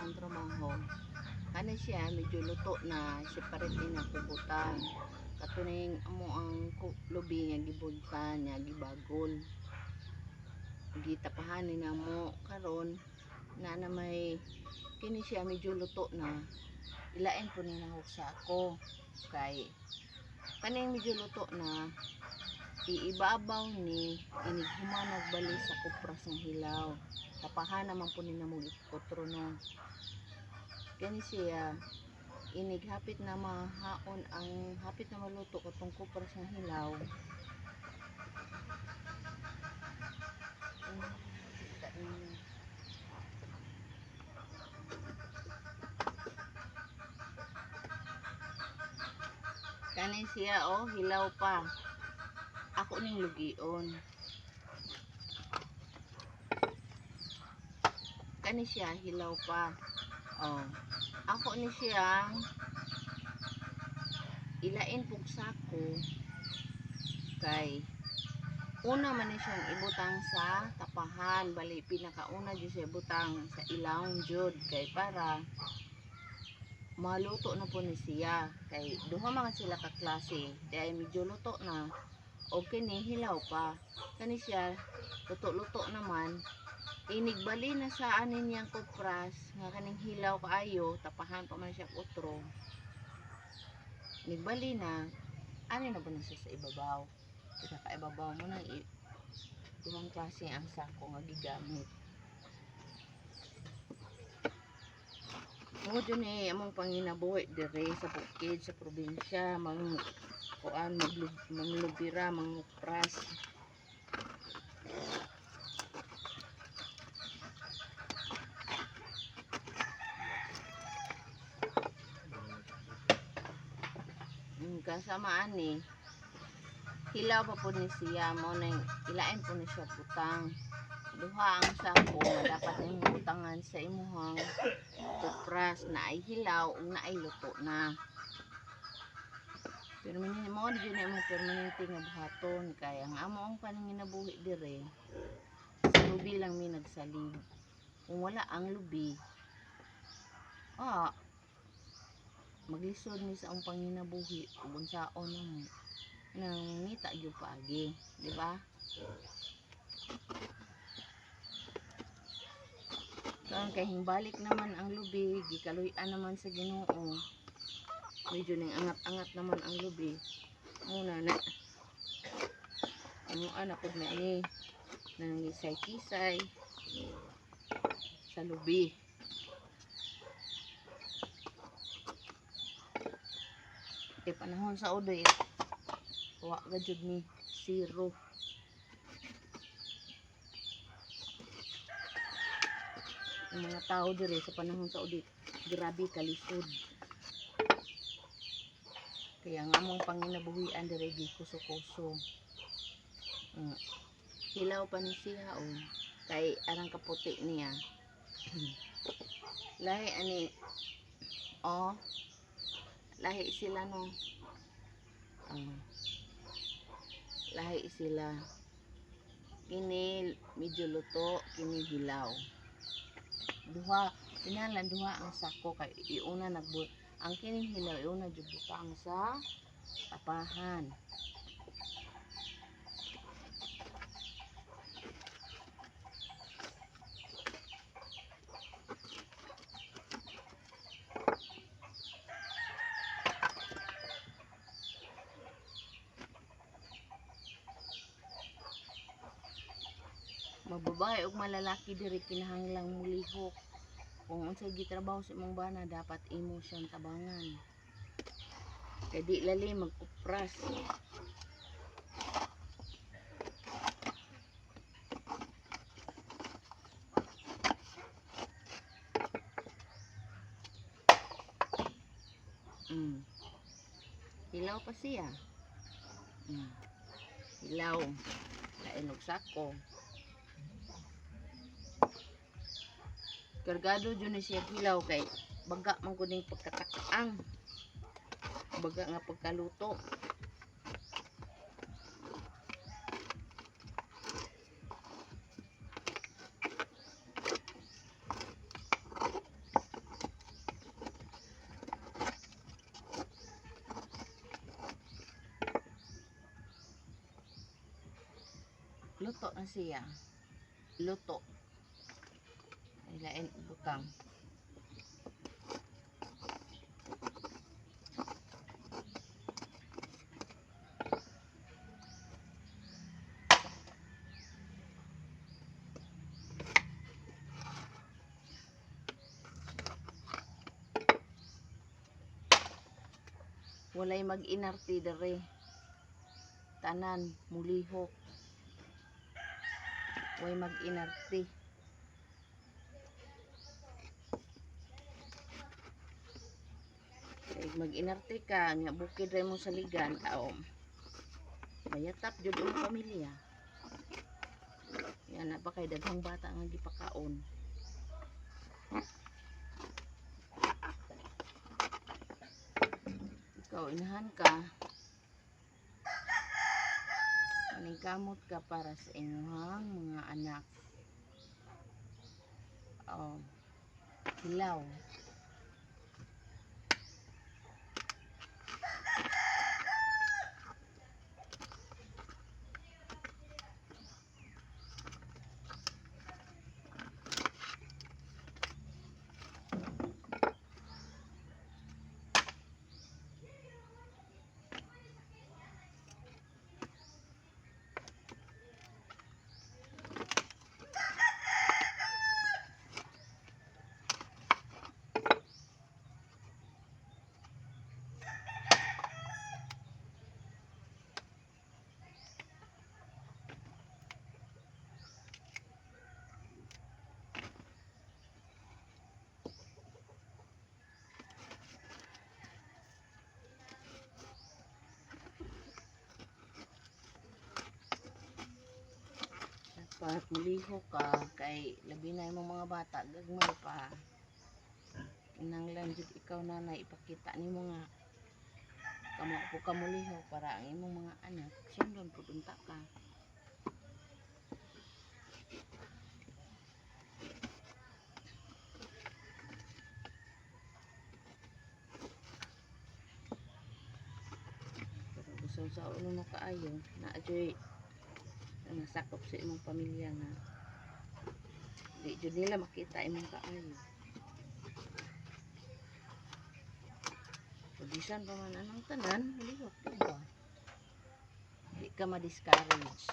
ang trabaho. Kani siya medyo luto na, separate din ang kubutan. Katuning amo ang lubi nga gibuntan nga gibagol. Gitapahan ni namo karon na may kini siya medyo luto na. Ilain po ni nahok sa ako kay kaning medyo luto na iibabaw ni inighuman nagbali sa kupras ng hilaw. Tapahan naman po ni namo otro no. Kani siya inig hapit na mahaon ang hapit na maluto katong kupras ng hilaw. Kani siya hilaw pa. Ako ning lugion. Kani siya hilaw pa. Ako ni siyang ilain pug sako kay una man ni siyang ibutang sa tapahan, bali pinakauna jud siya ibutang sa ilawom jud kay para maluto na po ni siya kay duha man sila ka klase dahil medyo luto na o kini hilaw pa. Kani siya luto naman inigbali na sa anin yang kupras nga kaning hilaw kaayo, tapahan pa man siya utro. Nigbali na ani na ba na siya sa ibabaw. Kaibabaw mo na duhang klase ang sako nga gigamit. Mo jud ni among panginabuhi dire sa bukid sa probinsya, manglubira, mangupras. Kasamaan ni hilaw pa po ni siya mo nang ilain po ni siya butang. Duha ang sako nga dapat ning butangan sa imuhang kupras na ay hilaw ug na ay luto na. Pero minsan mo di na mo permanente nga buhaton kay ang amo ang paninginabuhi dire sa lubi lang mi nagsalig. Kung wala ang lubi maglisod ni sa ang panginabuhi ug unsaon mo nang ngita gyud paagi, di ba? Karon kay himbalik naman ang lubi, gikaluy-an naman sa Ginoo. Medyo ning angat-angat naman ang lubi. Muna na anak pud na ni nangisay-kisay sa lubi. Kay panahon sa udoy wa gajud ni zero. Ang mga tao dire sa panahon sa udoy grabe kalisod. Kaya nga among panginabuhian dire gikuso-kuso. Hilaw pa ni siya kay arang kaputi niya. Lahi ani lahi sila no. Lahi sila. Kini medyo luto, kini hilaw. Pinalan duha ang sako kay iuna ang kining hilaw iuna jud butang sa tapahan. Mababae ug malalaki diri kinahanglang mulihok. Kung unsay gitrabaho sa imong bana dapat imo siyang tabangan. Kay di lali magkupras. Hilaw pa siya. Hilaw. Lain og sako. Kargado dyan na siya hilaw kay baga man ko ning pagkatakaang. Baga nga pagkaluto. luto na siya. Luto. Ilain butang. Walay mag-inarti dere. Tanan mulihok. Way mag-inarti. Mag-inarti ka nya bukid ray mo sa ligan aom. Bayatap jud ang pamilya. Yan na pa kay daghang bata nga gipakaon. Ikaw inahan ka. Maningkamot ka para sa inyong mga anak. Oh, hilaw. Dapat muliho ka kay labi na yung mga bata gagmay pa. Kinanglan jud ikaw nanay ipakita nimo nga kamo po ka muliho para ang imong mga anak sundon pud unta ka. Pero gusto sa ulo mo kaayo na ajoy nasakop sa imong pamilya nga di jud nila makita imong kaayo. Bisan pa man anong tanan, malihok diba? Di ka ma-discourage.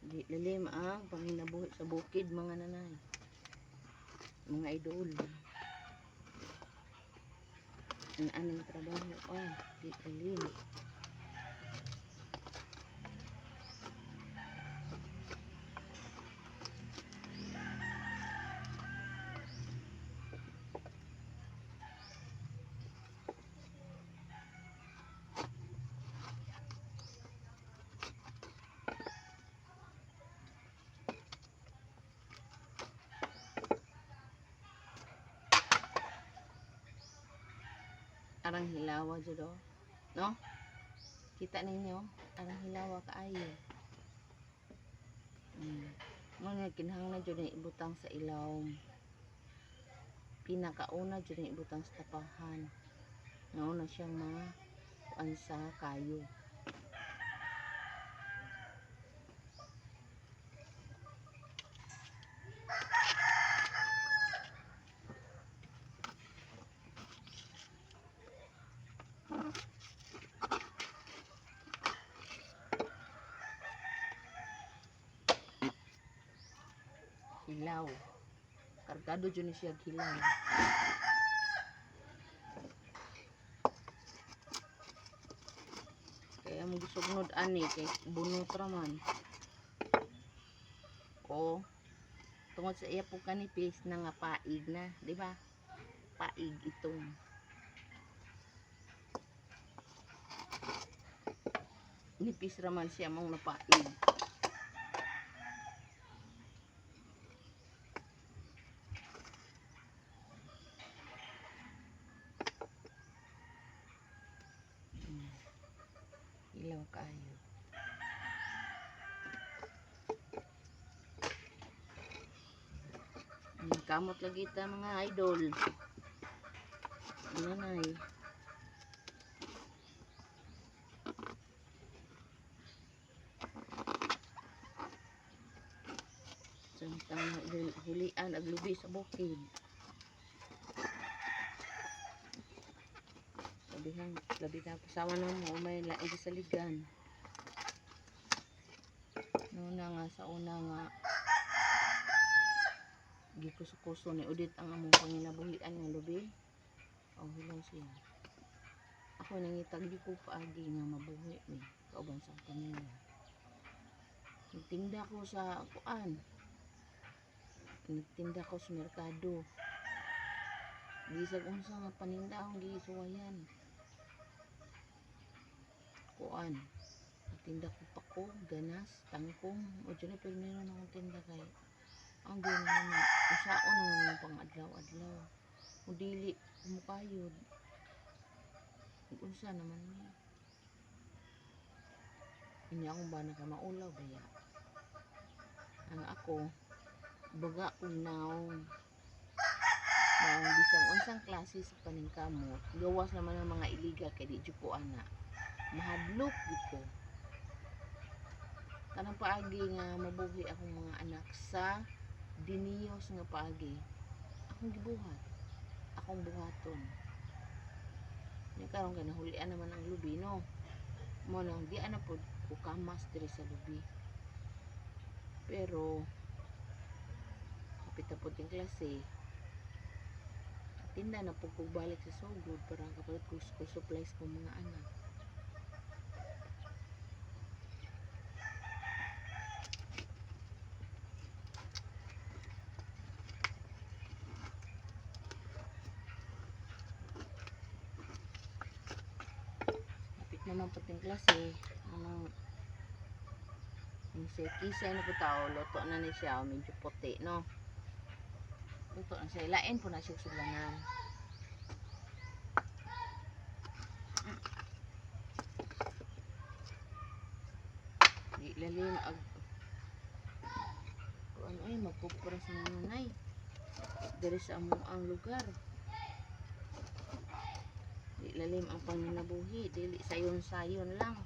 Di lalim ang panginabuhi sa bukid mga nanay. Mga idol. Ang aning trabaho di lalim. Arang hilawa jud no? Kita ninyo, arang hilawa kaayo. Mga kinahanglan jud ni ibutang sa ilawom. Pinakauna jud ni ibutang sa tapahan. Nauna siyang ansa kayo. Hilaw. Kargado dyan ni siya hilaw. Kaya mo gisugnod ani kay bunot raman. O tungod sa iya po kanipis na nga paig na, di ba? Paig itong. Nipis raman siya mong napaig. Ilaw kayo. kamot lagi ta mga idol. Nanay. Samtang hulian ag lubi sa bukid. Sabihan, labi na pasama na mo may laing sa ligan. Nuna nga sa una nga gikuso-kuso ni Udit ang among panginabuhian nga lubi. Oh, hilaw siya. Ako nangitag di ko paagi nga mabuhi ni kauban sa pamilya. Nagtinda ko sa kuan. Nagtinda ko sa merkado. Gisag unsa nga paninda akong gisuwayan. Kuan. Nagtinda ko pako, ganas, tangkong. O dyan na pero meron akong tinda kay ang ginawa na usaon naman yung pang adlaw-adlaw. Kung dili kumukayod. Unsa naman niya. Hindi akong ba nakamaulaw baya. Ang ako, baga kong naong. Naong bisang unsang klase sa paningkamot. Gawas naman ng mga iligal kay di jud ko ana. Mahadlok dito. Kanang paagi nga mabuhi akong mga anak sa diniyos nga paagi. Akong gibuhat. Akong buhaton. Ni karon kay nahulian naman ang lubi no. Mo nang di ana pod ko kamas diri sa lubi. Pero kapit na pod yung klase. Tinda na po kong balik sa sugod para kapalit ko school supplies ko mga anak. Kapit naman po yung klase. Yung kisay na po tao, loto na ni siya, medyo puti, no? Luto na siya. Lain po na siya sulanan. Di lalim ag ano ay magpupras na nanay. Dari sa ang lugar. Di lalim ang paninabuhi. Dili sayon-sayon lang.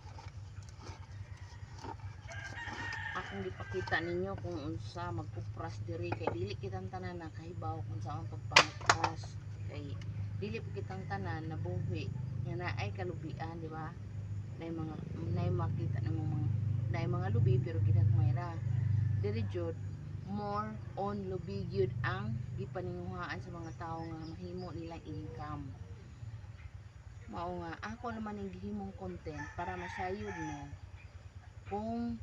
Akong gipakita ninyo kung unsa magpupras diri kay dili kitang tanan na kahibaw kung saan pagpangpras kay dili kitang tanan na buhi nga naay kalubian, di ba? Nay makita namo mga lubi pero ginagmay ra. Diri jud more on lubi gyud ang gipaninguhaan sa mga tawo nga mahimo nilang income. Mao nga ako naman ang gihimong content para masayod mo kung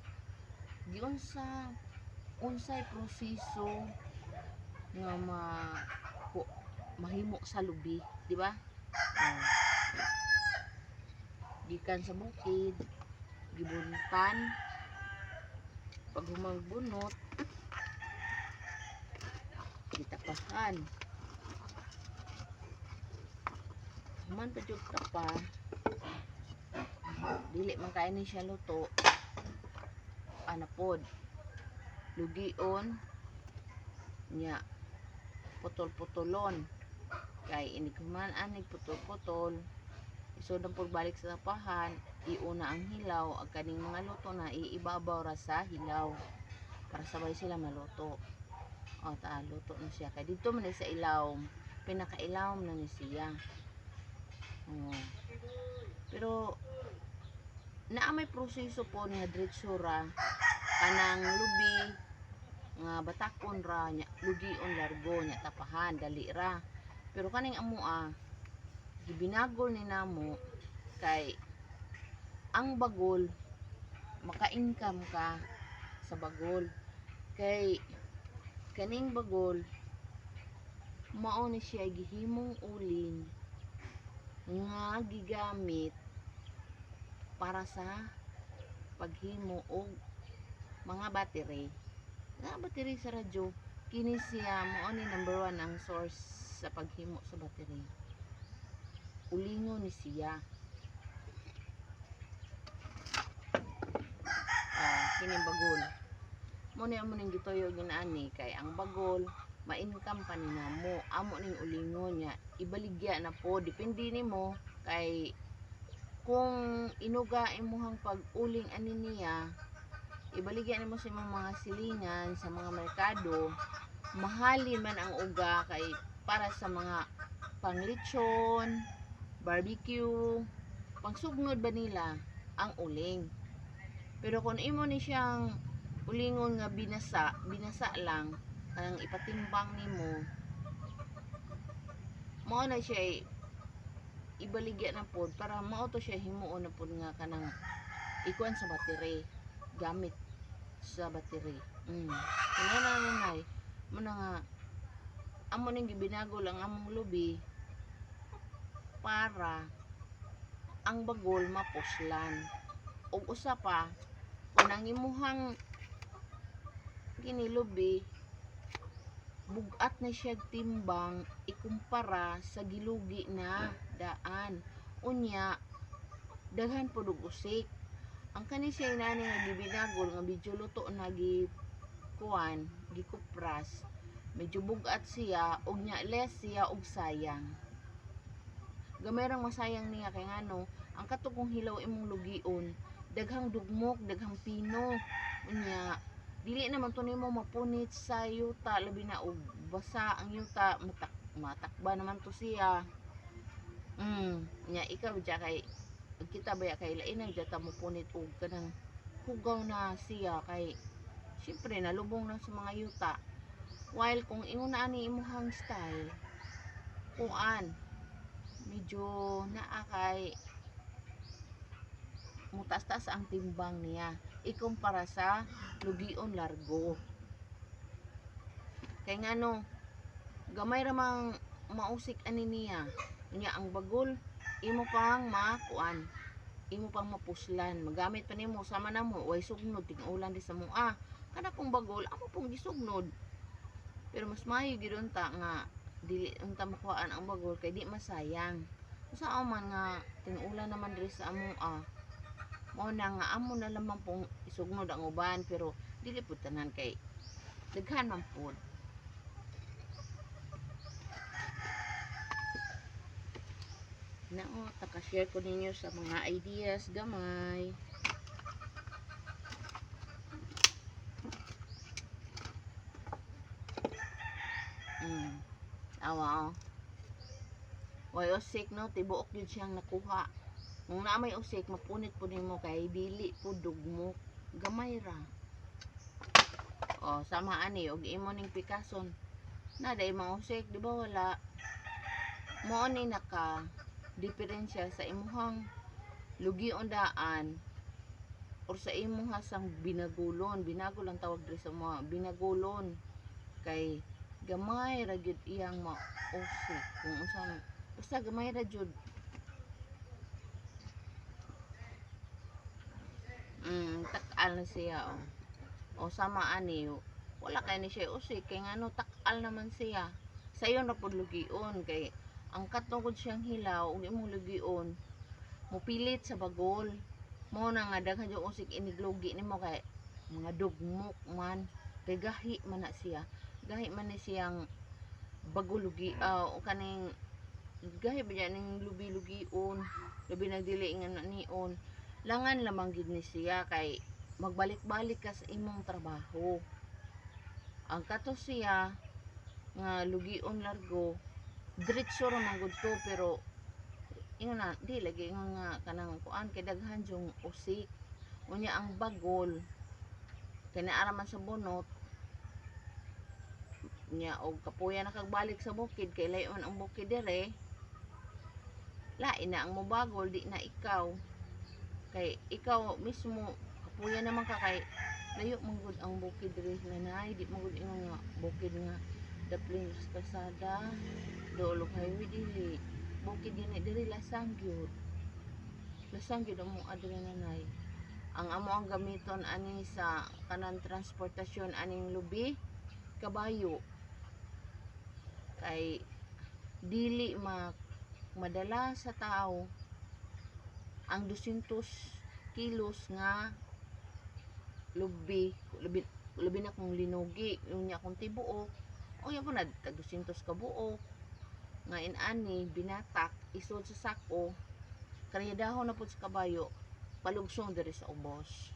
unsay proseso nga mahimo sa lubi, di ba? Gikan sa bukid, gibuntan, pag humagbunot, gitapahan. Man pa jud tapa, dili man kay ni siya luto. Anapod lugion nya putol-putulon kay ini kuman anig putol-putol isod ang pagbalik sa tapahan iuna ang hilaw ag kaning mga luto na iibabaw ra sa hilaw para sabay sila maluto. O ta luto na siya kay dito man sa ilaw pinakailawom na ni siya. Pero naa may proseso po nga diretsura kanang lubi nga batakon ra nya lugion largo nya tapahan dali ra. Pero kaning amoa gibinagol ni namo kay ang bagol maka-income ka sa bagol kay kaning bagol mao ni siya gihimong ulin nga gigamit para sa paghimo og mga battery. Na battery sa radyo, kini siya mao ni number 1 ang source sa paghimo sa battery. Ulingon ni siya. Kini bagol. Mo ni amo ning gituyo ginaani kay ang bagol ma-income pa ni namo amo ning ulingon niya ibaligya na po depende nimo kay kung inuga imuhang pag-uling ani niya ibaligya nimo sa imong mga silingan sa mga merkado mahalin man ang uga kay para sa mga panglitsyon barbecue pangsugnod ba nila ang uling pero kung imo ni siyang ulingon nga binasa lang kanang ipatimbang nimo mao na siya ibaligya na pod para mao to siya himuon na pod nga kanang ikuan sa battery gamit sa battery kaya nanay mo na nga amo ning gibinagol ang among lubi para ang bagol mapuslan ug usa pa kung ang imuhang kinilubi bugat na siya timbang ikumpara sa gilugi na daan unya daghan pod og usik ang kani siya inani nga gibinagol nga medyo luto na kuan gikupras medyo bugat siya ug nya less siya og sayang gamay rang masayang niya kay ngano ang katugong hilaw imong lugion daghang dugmok daghang pino unya dili naman to nimo mapunit sa yuta labi na og basa ang yuta matakba naman to siya nya ikaw dya kay kita baya kay lain na dya ta mo punit og kanang hugaw na siya kay syempre nalubong na sa mga yuta while kung ingon na ani imuhang style kuan medyo naa kay mutas-tas ang timbang niya ikumpara sa lugion largo kay ngano gamay ra mang mausik ani niya unya ang bagol imo pang makuan imo pang mapuslan magamit pa nimo sama namo way sugnod ting-ulan di sa mua kana pong bagol amo pong gisugnod pero mas maayo gid unta nga dili unta makuhaan ang bagol kay di masayang usa man nga ting-ulan naman diri sa amua mao na nga amo na lamang pong isugnod ang uban pero dili pud tanan kay daghan man pud nao taka-share ko ninyo sa mga ideas gamay awa way usik no tibuok yun siyang nakuha kung na may usik mapunit po nimo kay dili po dugmok gamay ra sama ani og imo ning pikason na day mga usik di ba wala mo ni naka diferensya sa imuhang lugion daan or sa imuha sang binagulon binagol ang tawag diri sa mga binagulon kay gamay ra gyud iyang mausik kung unsa basta gamay ra gyud tak-al na siya o sama ani wala kay ni siya usik kay ngano tak-al naman siya sayon ra pud lugion kay ang katungod siyang hilaw ug imong lugion mupilit sa bagol mo na nga daghan yung usik iniglugi nimo kay mga dugmok man kay gahi man na siya gahi man ni siyang bagulugi o kaning gahi ba ning lubi-lugion labi na dili nga nion langan lamang gid ni siya kay magbalik-balik ka sa imong trabaho ang kato siya nga lugion largo diretso ra man gud to pero ingon na di lagi ingon nga kanang kuan kay daghan yung usik unya ang bagol kay naa man sa bunot nya og kapuya na kagbalik sa bukid kay layon ang bukid dire lain na ang mobagol di na ikaw kay ikaw mismo kapuya naman ka kay layo man gud ang bukid dire nanay di man gud ingon nga bukid nga daplin sa kalsada doolog highway dili bukid gani dire lasang gyud ang mo adre nanay ang amo ang gamiton ani sa kanang transportasyon aning lubi kabayo kay dili madala sa tao ang 200 kilos nga lubi labi na kung linugi unya kung tibuok O yan po na, tag 200 ka buok. Nga inani, binatak, isod sa sako, karyadahon na po sa kabayo, palugsong diri sa ubos.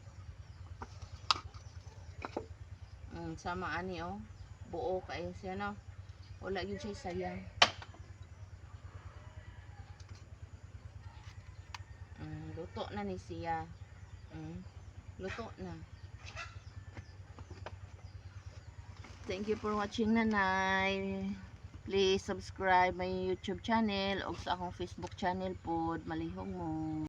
Sama ani oh. Buo kayo siya no. Wala yun siya sayang. Luto na ni siya. Luto na. Thank you for watching, nanay. Please subscribe my YouTube channel o sa akong Facebook channel po. Malihong mo.